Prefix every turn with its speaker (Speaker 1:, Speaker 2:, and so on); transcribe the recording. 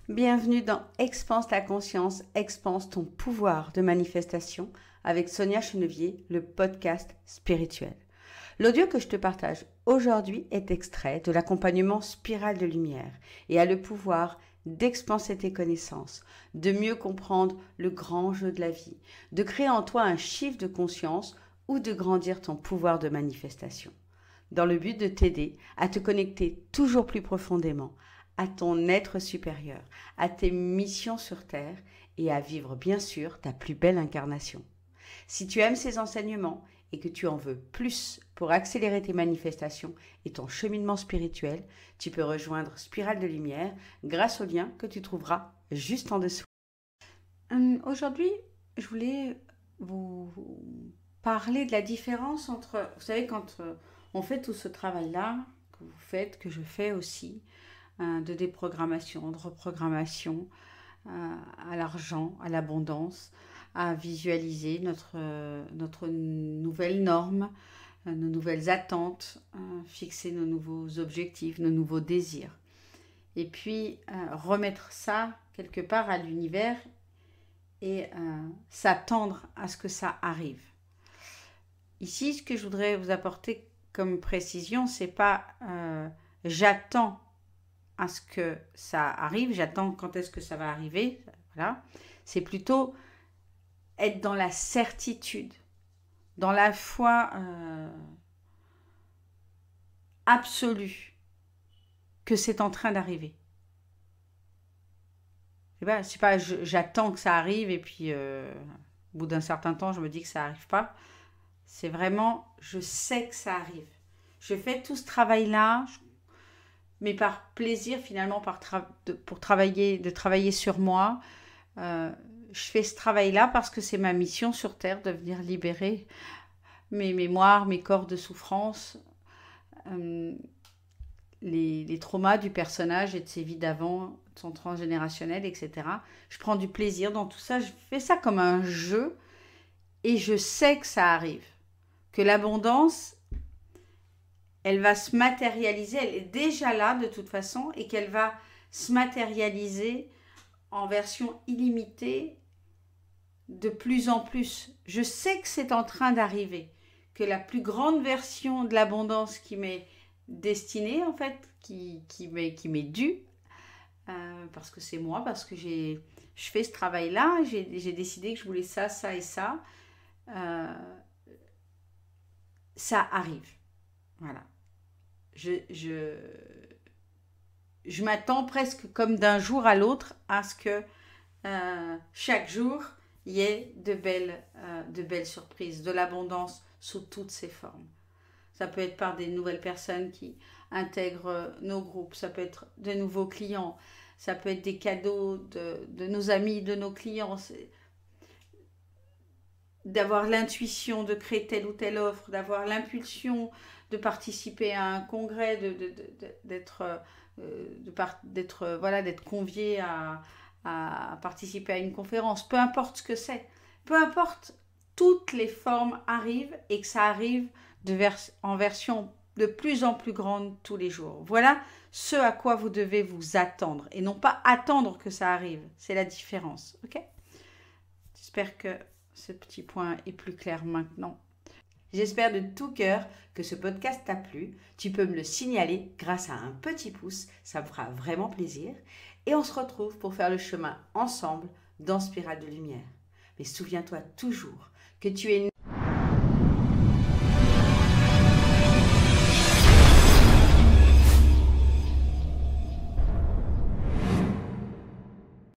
Speaker 1: Bienvenue dans Expanse ta conscience, expanse ton pouvoir de manifestation avec Sonia Chenevier, le podcast spirituel. L'audio que je te partage aujourd'hui est extrait de l'accompagnement Spirale de Lumière et a le pouvoir d'expanser tes connaissances, de mieux comprendre le grand jeu de la vie, de créer en toi un chiffre de conscience ou de grandir ton pouvoir de manifestation, dans le but de t'aider à te connecter toujours plus profondément à ton être supérieur, à tes missions sur Terre et à vivre bien sûr ta plus belle incarnation. Si tu aimes ces enseignements et que tu en veux plus pour accélérer tes manifestations et ton cheminement spirituel, tu peux rejoindre Spirale de Lumière grâce au lien que tu trouveras juste en dessous. Aujourd'hui, je voulais vous parler de la différence entre, vous savez, quand on fait tout ce travail-là, que vous faites, que je fais aussi, de déprogrammation, de reprogrammation, à l'argent, à l'abondance, à visualiser notre nouvelle norme, nos nouvelles attentes, fixer nos nouveaux objectifs, nos nouveaux désirs. Et puis remettre ça quelque part à l'univers et s'attendre à ce que ça arrive. Ici, ce que je voudrais vous apporter comme précision, c'est pas j'attends à ce que ça arrive, j'attends quand est-ce que ça va arriver, voilà. C'est plutôt être dans la certitude, dans la foi absolue que c'est en train d'arriver. C'est pas j'attends que ça arrive et puis au bout d'un certain temps je me dis que ça n'arrive pas. C'est vraiment je sais que ça arrive. Je fais tout ce travail-là, mais par plaisir finalement, pour travailler sur moi. Je fais ce travail-là parce que c'est ma mission sur Terre de venir libérer mes mémoires, mes corps de souffrance, les traumas du personnage et de ses vies d'avant, de son transgénérationnel, etc. Je prends du plaisir dans tout ça, je fais ça comme un jeu et je sais que ça arrive, que l'abondance, elle va se matérialiser, elle est déjà là de toute façon et qu'elle va se matérialiser en version illimitée de plus en plus. Je sais que c'est en train d'arriver, que la plus grande version de l'abondance qui m'est destinée, en fait, qui m'est due, parce que c'est moi, parce que je fais ce travail-là, j'ai décidé que je voulais ça, ça et ça, ça arrive. Voilà. Je m'attends presque comme d'un jour à l'autre à ce que chaque jour, il y ait de belles surprises, de l'abondance sous toutes ses formes. Ça peut être par des nouvelles personnes qui intègrent nos groupes, ça peut être de nouveaux clients, ça peut être des cadeaux de nos amis, de nos clients, d'avoir l'intuition de créer telle ou telle offre, d'avoir l'impulsion de participer à un congrès, d'être convié à participer à une conférence, peu importe ce que c'est, peu importe, toutes les formes arrivent et que ça arrive en version de plus en plus grande tous les jours. Voilà ce à quoi vous devez vous attendre et non pas attendre que ça arrive. C'est la différence, ok? J'espère que ce petit point est plus clair maintenant. J'espère de tout cœur que ce podcast t'a plu. Tu peux me le signaler grâce à un petit pouce, ça me fera vraiment plaisir. Et on se retrouve pour faire le chemin ensemble dans Spirale de Lumière. Mais souviens-toi toujours que tu es